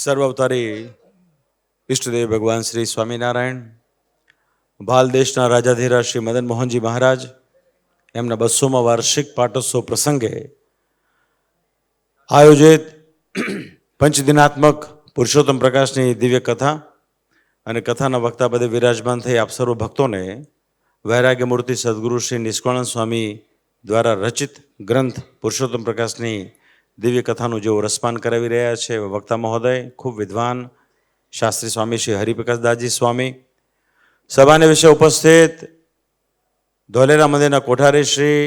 સર્વઅવતારી ઈષ્ટદેવ ભગવાન શ્રી સ્વામિનારાયણ, ભાલ દેશના રાજાધીરાજ શ્રી મદન મોહનજી મહારાજ એમના 200મા વાર્ષિક પાટોત્સવ પ્રસંગે આયોજિત પંચદિનાત્મક પુરુષોત્તમ પ્રકાશની દિવ્ય કથા અને કથાના વક્તા પદે વિરાજમાન થઈ આપ સર્વ ભક્તોને વૈરાગ્ય મૂર્તિ સદગુરુ શ્રી નિષ્કાળાનંદ સ્વામી દ્વારા રચિત ગ્રંથ પુરુષોત્તમ પ્રકાશની દિવ્ય કથાનું જેઓ રસપાન કરાવી રહ્યા છે વક્તા મહોદય, ખૂબ વિદ્વાન શાસ્ત્રી સ્વામી શ્રી હરિપ્રકાશદાસજી સ્વામી, સભાને વિશે ઉપસ્થિત ધોલેરા મંદિરના કોઠારી શ્રી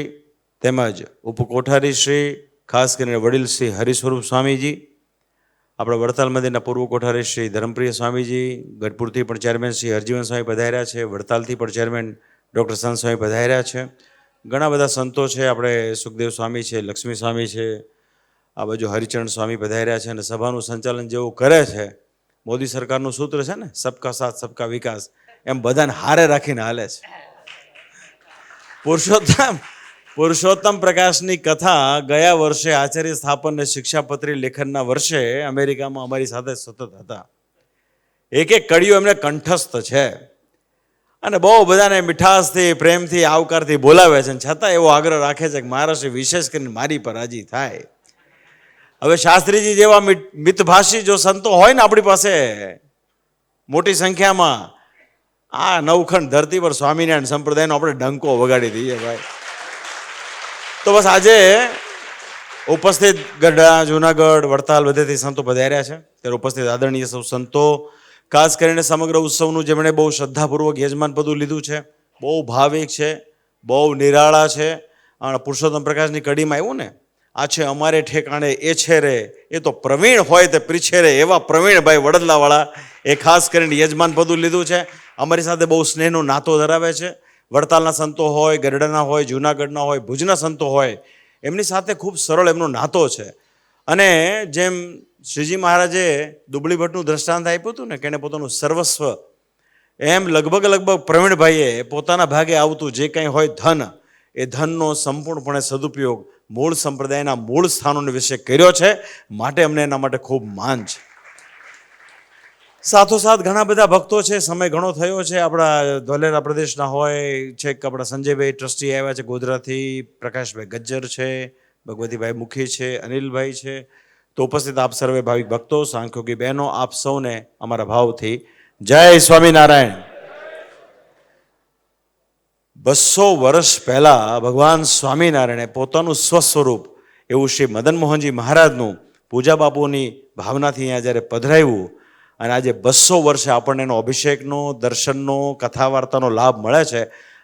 તેમજ ઉપકોઠારી શ્રી, ખાસ કરીને વડીલ શ્રી હરિસ્વરૂપ સ્વામીજી, આપણા વડતાલ મંદિરના પૂર્વ કોઠારી શ્રી ધર્મપ્રિય સ્વામીજી, ગઢપુરથી પણ ચેરમેન શ્રી હરજીવન સ્વામી પધાર્યા છે, વડતાલથી પણ ચેરમેન ડૉક્ટર સંત સ્વામી પધાર્યા છે, ઘણા બધા સંતો છે, આપણે સુખદેવ સ્વામી છે, લક્ષ્મી સ્વામી છે, આ બાજુ હરિચરણ સ્વામી પધાર્યા છે અને સભાનું સંચાલન જેવું કરે છે, મોદી સરકારનું સૂત્ર છે ને સબકા સાથ સબકા વિકાસ, એમ બધાને હારે રાખીને હાલે છે. પુરુષોત્તમ પ્રકાશની કથા ગયા વર્ષે આચાર્ય સ્થાપન અને શિક્ષાપત્રી લેખનના વર્ષે અમેરિકામાં અમારી સાથે સતત હતા. એક એક કડીઓ એમને કંઠસ્થ છે અને બહુ બધાને મીઠાશથી પ્રેમથી આવકારથી બોલાવે છે, છતાં એવો આગ્રહ રાખે છે કે મહારાષ્ટ્ર વિશેષ કરીને મારી પર રાજી થાય. હવે શાસ્ત્રીજી જેવા મિતભાષી જો સંતો હોય ને આપણી પાસે મોટી સંખ્યામાં, આ નવખંડ ધરતી પર સ્વામિનારાયણ સંપ્રદાયનો આપણે ડંકો વગાડી દઈએ ભાઈ. તો બસ આજે ઉપસ્થિત ગઢડા, જુનાગઢ, વડતાલ બધેથી સંતો પધાર્યા છે, ત્યારે ઉપસ્થિત આદરણીય સૌ સંતો, ખાસ કરીને સમગ્ર ઉત્સવનું જેમણે બહુ શ્રદ્ધાપૂર્વક યજમાન પદું લીધું છે, બહુ ભાવિક છે, બહુ નિરાળા છે. પુરુષોત્તમ પ્રકાશની કડીમાં આવ્યું ને, આ છે અમારે ઠેકાણે એ છે રે, એ તો પ્રવીણ હોય તે પીછે રે, એવા પ્રવીણભાઈ વડદલાવાળા એ ખાસ કરીને યજમાન પદું લીધું છે. અમારી સાથે બહુ સ્નેહનો નાતો ધરાવે છે. વડતાલના સંતો હોય, ગરડાના હોય, જૂનાગઢના હોય, ભુજના સંતો હોય, એમની સાથે ખૂબ સરળ એમનો નાતો છે. અને જેમ શ્રીજી મહારાજે દુબળી ભટ્ટનું દ્રષ્ટાંત આપ્યું હતું ને કે એને પોતાનું સર્વસ્વ, એમ લગભગ પ્રવીણભાઈએ પોતાના ભાગે આવતું જે કંઈ હોય ધન, એ ધનનો સંપૂર્ણપણે સદુપયોગ મૂળ સંપ્રદાયના મૂળ સ્થાનોને વિશે કર્યો છે, માટે અમને એના માટે ખૂબ માન છે. સાથોસાથ ઘણા બધા ભક્તો છે, સમય ઘણો થયો છે, આપણા ધોલેરા પ્રદેશના હોય છે, આપણા સંજયભાઈ ટ્રસ્ટી આવ્યા છે ગોધરાથી, પ્રકાશભાઈ ગજ્જર છે, ભગવતીભાઈ મુખી છે, અનિલભાઈ છે, તો ઉપસ્થિત આપ સર્વે ભાવિક ભક્તો, સાંખ્યોગી બહેનો, આપ સૌને અમારા ભાવથી જય સ્વામિનારાયણ. 200 વર્ષ પહેલા ભગવાન સ્વામિનારાયણે પોતાનું સ્વસ્વરૂપ એવું શ્રી મદન મોહનજી મહારાજનું પૂજા બાપુની ભાવનાથી અહીંયા જ્યારે પધરાવ્યું અને આજે 200 વર્ષે આપણને એનો અભિષેકનો, દર્શનનો, કથા વાર્તાનો લાભ મળે છે,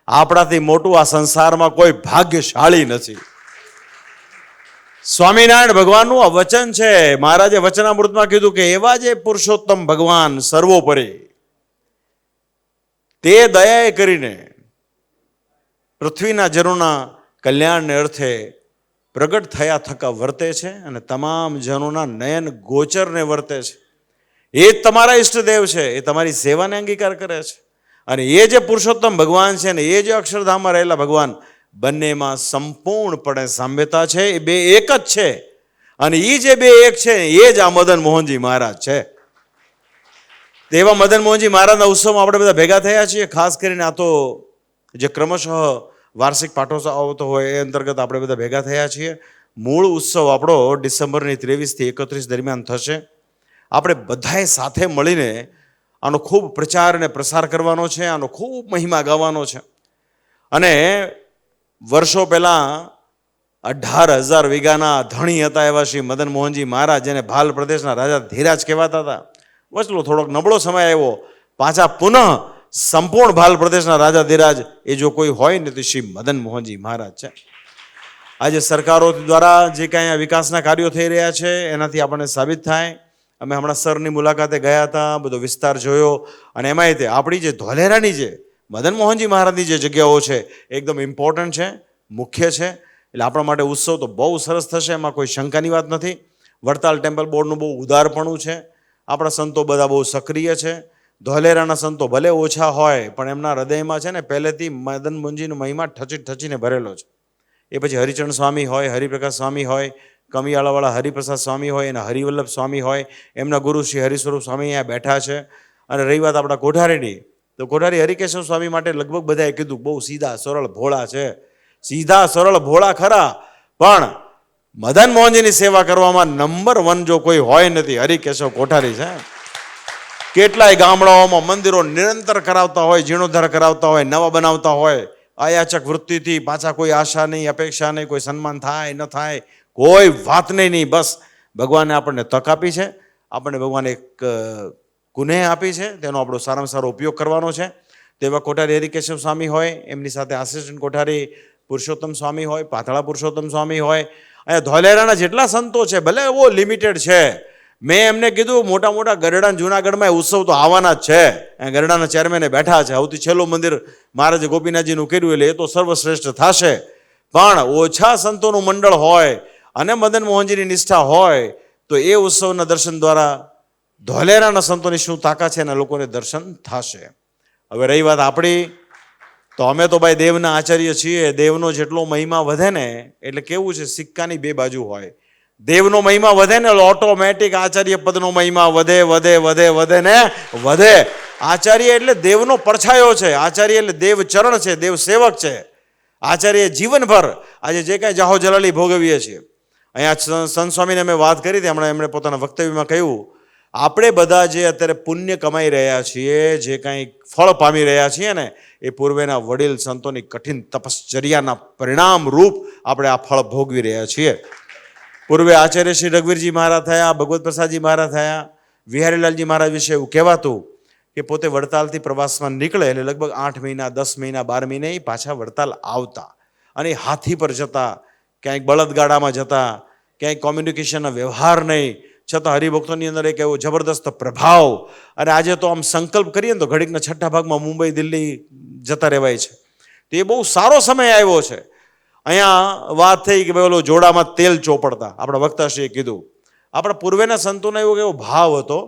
આપણાથી મોટું આ સંસારમાં કોઈ ભાગ્યશાળી નથી. સ્વામિનારાયણ ભગવાનનું આ વચન છે. મહારાજે વચનામૃતમાં કીધું કે એવા જે પુરુષોત્તમ ભગવાન સર્વોપરી, તે દયાએ કરીને પૃથ્વીના જનોના કલ્યાણને અર્થે પ્રગટ થયા થકા વર્તે છે અને તમામ જનોના નયન ગોચરને વર્તે છે. એ જ તમારા ઈષ્ટદેવ છે, એ તમારી સેવાને અંગીકાર કરે છે. અને એ જે પુરુષોત્તમ ભગવાન છે ને એ જે અક્ષરધામમાં રહેલા ભગવાન, બંનેમાં સંપૂર્ણપણે સામ્યતા છે. એ બે એક જ છે અને એ જે બે એક છે એ જ આ મદન મોહનજી મહારાજ છે. તેવા મદન મોહનજી મહારાજના ઉત્સવમાં આપણે બધા ભેગા થયા છીએ. ખાસ કરીને આ તો જે ક્રમશઃ વાર્ષિક પાટોત્સવ આવતો હોય એ અંતર્ગત આપણે બધા ભેગા થયા છીએ. મૂળ ઉત્સવ આપણો ડિસેમ્બરની 23 થી 31 દરમિયાન થશે. આપણે બધાએ સાથે મળીને આનો ખૂબ પ્રચાર અને પ્રસાર કરવાનો છે, આનો ખૂબ મહિમા ગાવાનો છે. અને વર્ષો પહેલાં 18,000 વીઘાના ધણી હતા એવા શ્રી મદન મોહનજી મહારાજ, જેને ભાલ પ્રદેશના રાજા ધીરાજ કહેવાતા હતા. વચલો થોડોક નબળો સમય આવ્યો, પાછા પુનઃ સંપૂર્ણ ભાલ પ્રદેશના રાજા ધીરાજ એ જો કોઈ હોય ને તો શ્રી મદન મોહનજી મહારાજ છે. આજે સરકારો દ્વારા જે કાંઈ વિકાસના કાર્યો થઈ રહ્યા છે એનાથી આપણને સાબિત થાય. અમે હમણાં સરની મુલાકાતે ગયા હતા, બધો વિસ્તાર જોયો અને એમાંય તે આપણી જે ધોલેરાની જે મદન મોહનજી મહારાજની જે જગ્યાઓ છે એકદમ ઇમ્પોર્ટન્ટ છે, મુખ્ય છે. એટલે આપણા માટે ઉત્સવ તો બહુ સરસ થશે, એમાં કોઈ શંકાની વાત નથી. વડતાલ ટેમ્પલ બોર્ડનું બહુ ઉદારપણું છે. આપણા સંતો બધા બહુ સક્રિય છે. ધોલેરાના સંતો ભલે ઓછા હોય પણ એમના હૃદયમાં છે ને પહેલેથી મદન મોહનજીનો મહિમા ઠચીને ભરેલો છે. એ પછી હરિચરણ સ્વામી હોય, હરિપ્રકાશ સ્વામી હોય, કમિયાળાવાળા હરિપ્રસાદ સ્વામી હોય અને હરિવલ્લભ સ્વામી હોય, એમના ગુરુ શ્રી હરિસ્વરૂપ સ્વામી અહીંયા બેઠા છે. અને રહી વાત આપણા કોઠારીની, તો કોઠારી હરિકેશવ સ્વામી માટે લગભગ બધાએ કીધું બહુ સીધા સરળ ભોળા છે. સીધા સરળ ભોળા ખરા, પણ મદન મોહનજીની સેવા કરવામાં નંબર 1 જો કોઈ હોય નથી, હરિકેશવ કોઠારી છે. કેટલાય ગામડાઓમાં મંદિરો નિરંતર કરાવતા હોય, જીર્ણોદ્ધાર કરાવતા હોય, નવા બનાવતા હોય, અયાચક વૃત્તિથી, પાછા કોઈ આશા નહીં, અપેક્ષા નહીં, કોઈ સન્માન થાય ન થાય, કોઈ વાત નહીં. બસ ભગવાને આપણને તક આપી છે, આપણને ભગવાને એક કુનેહ આપી છે, તેનો આપણો સારામાં સારો ઉપયોગ કરવાનો છે. તેવા કોઠારી હરિકેશવ સ્વામી હોય, એમની સાથે આસિસ્ટન્ટ કોઠારી પુરુષોત્તમ સ્વામી હોય, પાતળા પુરુષોત્તમ સ્વામી હોય, અહીંયા ધોલેરાના જેટલા સંતો છે, ભલે એવો લિમિટેડ છે. મેં એમને કીધું મોટા મોટા ગરડા જૂનાગઢમાં ઉત્સવ તો આવવાના જ છે. ગરડાના ચેરમેને બેઠા છે. સૌથી છેલ્લું મંદિર મહારાજે ગોપીનાથજીનું કર્યું, એટલે એ તો સર્વશ્રેષ્ઠ થશે. પણ ઓછા સંતોનું મંડળ હોય અને મદન મોહનજીની નિષ્ઠા હોય તો એ ઉત્સવના દર્શન દ્વારા ધોલેરાના સંતોની શું તાકાત છે એના લોકોને દર્શન થશે. હવે રહી વાત આપણી, તો અમે તો ભાઈ દેવના આચાર્ય છીએ. દેવનો જેટલો મહિમા વધે ને, એટલે કેવું છે, સિક્કાની 2 બાજુ હોય. દેવનો મહિમા વધે ને ઓટોમેટિક આચાર્ય પદનો મહિમા વધે વધે વધે વધે ને વધે. આચાર્ય એટલે દેવનો પડછાયો છે. આચાર્ય એટલે દેવ ચરણ છે, દેવ સેવક છે. આચાર્ય જીવનભર આજે જે કાંઈ જાહો જલાલી ભોગવીએ છીએ. અહીંયા સંત સ્વામીને અમે વાત કરી હતી, હમણાં એમણે પોતાના વક્તવ્યમાં કહ્યું, આપણે બધા જે અત્યારે પુણ્ય કમાઈ રહ્યા છીએ, જે કાંઈ ફળ પામી રહ્યા છીએ ને, એ પૂર્વેના વડીલ સંતોની કઠિન તપશ્ચર્યાના પરિણામ રૂપ આપણે આ ફળ ભોગવી રહ્યા છીએ. પૂર્વે આચાર્ય શ્રી રઘુવીરજી મહારાજ થયા, ભગવત પ્રસાદજી મહારાજ થયા. વિહારીલાલજી મહારાજ વિશે એવું કહેવાતું કે પોતે વડતાલથી પ્રવાસમાં નીકળે એટલે લગભગ 8 મહિના, 10 મહિના, 12 મહિને પાછા વડતાલ આવતા, અને હાથી પર જતા, ક્યાંક બળદગાડામાં જતા, ક્યાંય કોમ્યુનિકેશનના વ્યવહાર નહીં, છતાં હરિભક્તોની અંદર એક એવો જબરદસ્ત પ્રભાવ. અને આજે તો આમ સંકલ્પ કરીએ ને તો ઘડીકના 6ઠ્ઠા ભાગમાં મુંબઈ, દિલ્હી જતા રહેવાય છે. તો એ બહુ સારો સમય આવ્યો છે. અહીંયા વાત થઈ કે ભાઈ ઓલો જોડામાં તેલ ચોપડતા, આપણા વક્તાશ્રીએ કીધું. આપણા પૂર્વેના સંતોનો એવો ભાવ હતો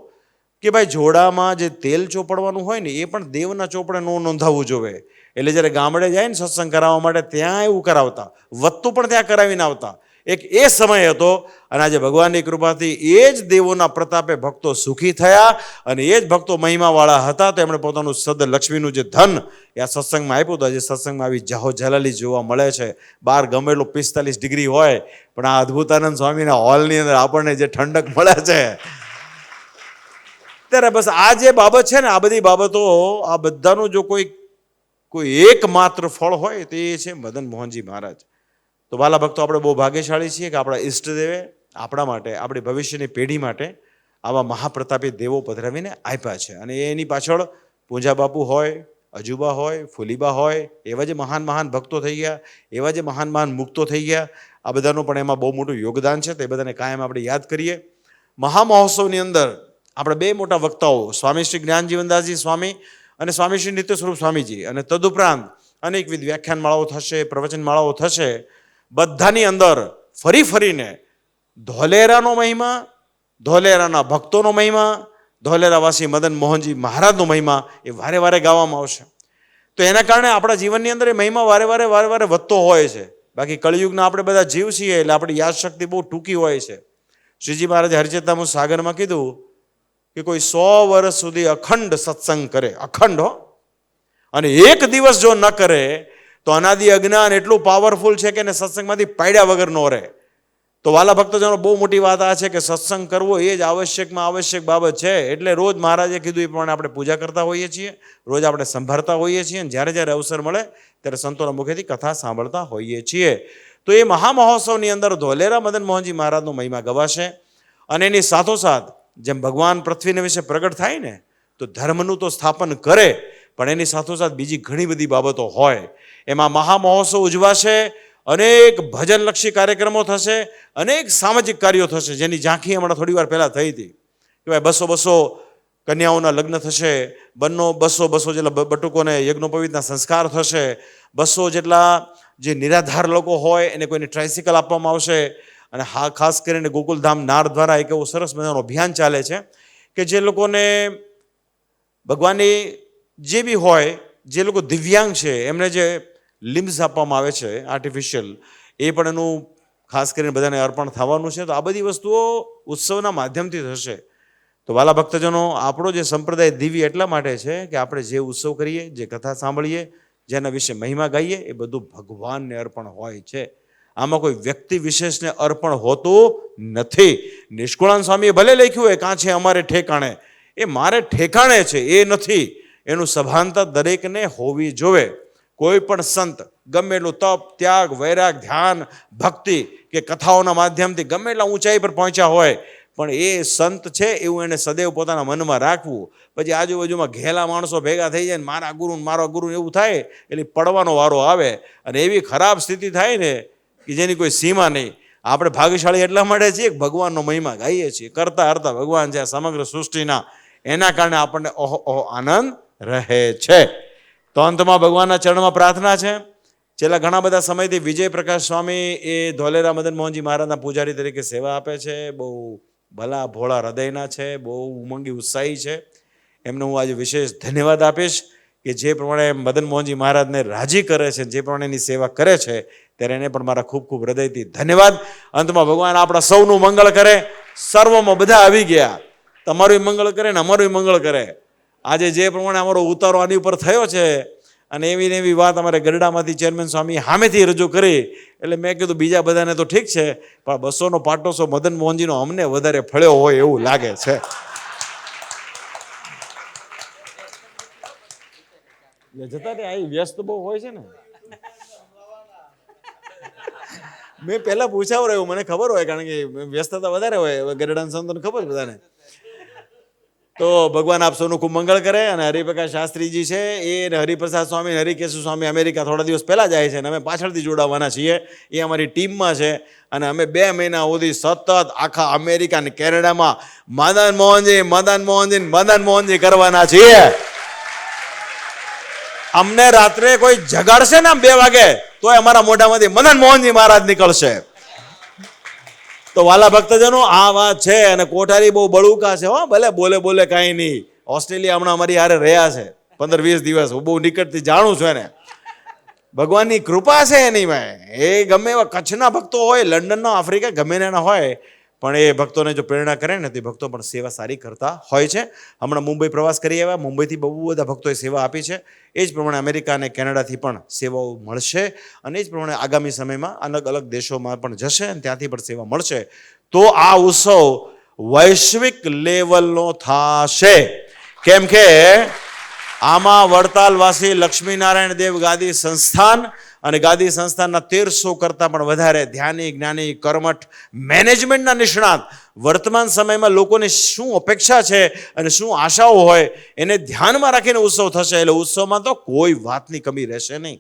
કે ભાઈ જોડામાં જે તેલ ચોપડવાનું હોય ને, એ પણ દેવના ચોપડે ન નોંધાવવું જોઈએ. એટલે જ્યારે ગામડે જાય ને સત્સંગ કરાવવા માટે, ત્યાં એવું કરાવતા, વત્તું પણ ત્યાં કરાવીને આવતા. એક એ સમય હતો. અને આજે ભગવાનની કૃપાથી એ જ દેવોના પ્રતાપે ભક્તો સુખી થયા, અને એ જ ભક્તો મહિમાવાળા હતા. તો એમણે પોતાનું સદ લક્ષ્મીનું જે ધન એ આ સત્સંગમાં આપ્યું હતું. આજે સત્સંગમાં આવી જાહો જલાલી જોવા મળે છે. બહાર ગમે એટલું 45 ડિગ્રી હોય, પણ આ અદ્ભુતાનંદ સ્વામીના હોલની અંદર આપણને જે ઠંડક મળે છે, ત્યારે બસ આ જે બાબત છે ને, આ બધી બાબતો, આ બધાનું જો કોઈ એકમાત્ર ફળ હોય તો એ છે મદન મોહનજી મહારાજ. તો વાલા ભક્તો, આપણે બહુ ભાગ્યશાળી છીએ કે આપણા ઈષ્ટદેવે આપણા માટે, આપણી ભવિષ્યની પેઢી માટે આવા મહાપ્રતાપી દેવો પધરાવીને આપ્યા છે. અને એની પાછળ પૂંજા બાપુ હોય, અજુબા હોય, ફુલીબા હોય, એવા જે મહાન મહાન ભક્તો થઈ ગયા, એવા જે મહાન મહાન મુક્તો થઈ ગયા, આ બધાનું પણ એમાં બહુ મોટું યોગદાન છે. તે બધાને કાયમ આપણે યાદ કરીએ. મહામહોત્સવની અંદર આપણે 2 મોટા વક્તાઓ, સ્વામી શ્રી જ્ઞાનજીવનદાસજી સ્વામી અને સ્વામી શ્રી નિત્ય સ્વરૂપ સ્વામીજી, અને તદુપરાંત અનેકવિધ વ્યાખ્યાનમાળાઓ થશે, પ્રવચનમાળાઓ થશે. બધાની અંદર ફરીને ધોલેરાનો મહિમા, ધોલેરાના ભક્તોનો મહિમા, ધોલેરાવાસી મદન મોહનજી મહારાજનો મહિમા એ વારે વારે ગાવામાં આવશે. તો એના કારણે આપણા જીવનની અંદર એ મહિમા વારે વારે વધતો હોય છે. બાકી કળિયુગના આપણે બધા જીવ છીએ, એટલે આપણી યાદશક્તિ બહુ ટૂંકી હોય છે. શ્રીજી મહારાજે હરિચેતામૃત સાગરમાં કીધું કે કોઈ 100 વર્ષ સુધી અખંડ સત્સંગ કરે, અખંડ હો, અને એક દિવસ જો ન કરે તો અનાદિ અજ્ઞાન એટલું પાવરફુલ છે કે એને સત્સંગમાંથી પાડ્યા વગર ન રહે. તો વાલા ભક્તજનો, બહુ મોટી વાત આ છે કે સત્સંગ કરવો એ જ આવશ્યકમાં આવશ્યક બાબત છે. એટલે રોજ મહારાજે કીધું એ પ્રમાણે આપણે પૂજા કરતા હોઈએ છીએ, રોજ આપણે સંભાળતા હોઈએ છીએ, અને જ્યારે જ્યારે અવસર મળે ત્યારે સંતોના મુખેથી કથા સાંભળતા હોઈએ છીએ. તો એ મહામહોત્સવની અંદર ધોલેરા મદન મોહનજી મહારાજનો મહિમા ગવાશે. અને એની સાથોસાથ જેમ ભગવાન પૃથ્વીને વિશે પ્રગટ થાય ને, તો ધર્મનું તો સ્થાપન કરે, પણ એની સાથોસાથ બીજી ઘણી બધી બાબતો હોય. એમાં મહામહોત્સવ ઉજવાશે, અનેક ભજનલક્ષી કાર્યક્રમો થશે, અનેક સામાજિક કાર્યો થશે, જેની ઝાંખી હમણાં થોડી વાર પહેલાં થઈ હતી કે ભાઈ 200 કન્યાઓના લગ્ન થશે, 200 જેટલા બટુકોને યજ્ઞોપવિતના સંસ્કાર થશે, 200 જેટલા જે નિરાધાર લોકો હોય એને કોઈને ટ્રાયસિકલ આપવામાં આવશે. અને હા, ખાસ કરીને ગોકુલધામ નાર દ્વારા એક એવો સરસ મજાનો અભિયાન ચાલે છે કે જે લોકોને ભગવાનની જે બી હોય, જે લોકો દિવ્યાંગ છે, એમને જે લિમ્સ આપવામાં આવે છે આર્ટિફિશિયલ, એ પણ એનું ખાસ કરીને બધાને અર્પણ થવાનું છે. તો આ બધી વસ્તુઓ ઉત્સવના માધ્યમથી થશે. તો વાલા ભક્તજનો, આપણો જે સંપ્રદાય દિવ્ય એટલા માટે છે કે આપણે જે ઉત્સવ કરીએ, જે કથા સાંભળીએ, જેના વિશે મહિમા ગાઈએ, એ બધું ભગવાનને અર્પણ હોય છે. આમાં કોઈ વ્યક્તિ વિશેષને અર્પણ હોતું નથી. નિષ્કુળાનંદ સ્વામીએ ભલે લખ્યું હોય કાં છે અમારે ઠેકાણે, એ મારે ઠેકાણે છે એ નથી. એનું સભાનતા દરેકને હોવી જોવે. કોઈ પણ સંત ગમે એટલું તપ, ત્યાગ, વૈરાગ, ધ્યાન, ભક્તિ કે કથાઓના માધ્યમથી ગમે એટલા ઊંચાઈ પર પહોંચ્યા હોય, પણ એ સંત છે એવું એને સદૈવ પોતાના મનમાં રાખવું. પછી આજુબાજુમાં ઘેલા માણસો ભેગા થઈ જાય ને મારા ગુરુ એવું થાય, એટલે પડવાનો વારો આવે. અને એવી ખરાબ સ્થિતિ થાય ને કે જેની કોઈ સીમા નહીં. આપણે ભાગ્યશાળી એટલા માટે છીએ કે ભગવાનનો મહિમા ગાઈએ છીએ. કરતા હરતા ભગવાન છે સમગ્ર સૃષ્ટિના, એના કારણે આપણને ઓહો આનંદ રહે છે. તો અંતમાં ભગવાનના ચરણમાં પ્રાર્થના છે. છેલ્લા ઘણા બધા સમયથી વિજય પ્રકાશ સ્વામી એ ધોલેરા મદન મોહનજી મહારાજના પૂજારી તરીકે સેવા આપે છે. બહુ ભલા ભોળા હૃદયના છે, બહુ ઉમંગી ઉત્સાહી છે. એમને હું આજે વિશેષ ધન્યવાદ આપીશ કે જે પ્રમાણે મદન મોહનજી મહારાજને રાજી કરે છે, જે પ્રમાણે એની સેવા કરે છે, ત્યારે એને પણ મારા ખૂબ ખૂબ હૃદયથી ધન્યવાદ. અંતમાં ભગવાન આપણા સૌનું મંગળ કરે. સર્વમાં બધા આવી ગયા, તમારું મંગળ કરે ને અમારું મંગળ કરે. આજે જે પ્રમાણે અમારો ઉતારો આની ઉપર થયો છે, અને એવી ને એવી વાત અમારે ગરડામાંથી ચેરમેન સ્વામી સામેથી રજૂ કરી, એટલે મેં કીધું બીજા બધાને તો ઠીક છે, પણ 200નો પાટોસો મદન મોહનજીનો અમને વધારે ફળ્યો હોય એવું લાગે છે. જતા રે, આ વ્યસ્ત બહુ હોય છે ને. મેં પહેલા પૂછાવ રહ્યું, મને ખબર હોય, કારણ કે વ્યસ્તતા વધારે હોય ગરડાના સંતોને ખબર બધાને. તો ભગવાન આપ સૌનું ખૂબ મંગળ કરે. અને હરિપ્રકાશ શાસ્ત્રીજી છે એ હરિપ્રસાદ સ્વામી, હરિકેશુ સ્વામી અમેરિકા થોડા દિવસ પહેલાં જાય છે, અને અમે પાછળથી જોડાવાના છીએ. એ અમારી ટીમમાં છે, અને અમે 2 મહિના સુધી સતત આખા અમેરિકા અને કેનેડામાં મદન મોહનજી કરવાના છીએ. અમને રાત્રે કોઈ જગાડશે ને 2 વાગે, તો અમારા મોઢામાંથી મદન મોહનજી મહારાજ નીકળશે. તો વાલા ભક્તજનો, આ વાત છે. અને કોઠારી બહુ બળુકા છે, હો, ભલે બોલે કાંઈ નહીં. ઓસ્ટ્રેલિયા હમણાં અમારી હારે રહ્યા છે 15-20 દિવસ, હું બહુ નિકટથી જાણું છું એને. ભગવાનની કૃપા છે એની મેં. એ ગમે એવા કચ્છના ભક્તો હોય, લંડનના, આફ્રિકા, ગમે એના હોય, પણ એ ભક્તોને જો પ્રેરણા કરે ને, તે ભક્તો પણ સેવા સારી કરતા હોય છે. હમણાં મુંબઈ પ્રવાસ કરી આવ્યા, મુંબઈથી બહુ બધા ભક્તોએ સેવા આપી છે. એ જ પ્રમાણે અમેરિકા અને કેનેડાથી પણ સેવાઓ મળશે, અને એ જ પ્રમાણે આગામી સમયમાં અલગ અલગ દેશોમાં પણ જશે, અને ત્યાંથી પણ સેવા મળશે. તો આ ઉત્સવ વૈશ્વિક લેવલનો થશે. કેમ કે આમાં વડતાલવાસી લક્ષ્મીનારાયણ દેવ ગાદી સંસ્થાન અને ગાદી સંસ્થાનના 1300 કરતાં પણ વધારે ધ્યાની, જ્ઞાની, કર્મઠ, મેનેજમેન્ટના નિષ્ણાત વર્તમાન સમયમાં લોકોની શું અપેક્ષા છે અને શું આશાઓ હોય એને ધ્યાનમાં રાખીને ઉત્સવ થશે. એટલે ઉત્સવમાં તો કોઈ વાતની કમી રહેશે નહીં.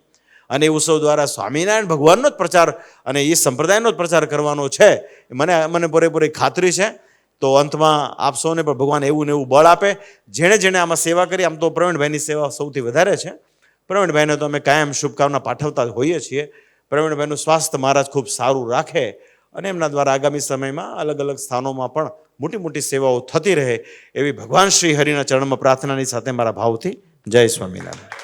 અને એ ઉત્સવ દ્વારા સ્વામિનારાયણ ભગવાનનો જ પ્રચાર અને એ સંપ્રદાયનો જ પ્રચાર કરવાનો છે, મને પૂરેપૂરી ખાતરી છે. તો અંતમાં આપ સૌને પણ ભગવાન એવું ને એવું બળ આપે. જેણે આમાં સેવા કરી, આમ તો પ્રવીણભાઈની સેવા સૌથી વધારે છે. પ્રવીણભાઈને તો અમે કાયમ શુભકામના પાઠવતા હોઈએ છીએ. પ્રવીણભાઈનું સ્વાસ્થ્ય મહારાજ ખૂબ સારું રાખે, અને એમના દ્વારા આગામી સમયમાં અલગ અલગ સ્થાનોમાં પણ મોટી મોટી સેવાઓ થતી રહે, એવી ભગવાન શ્રી હરિના ચરણમાં પ્રાર્થનાની સાથે મારા ભાવથી જય સ્વામિનારાયણ.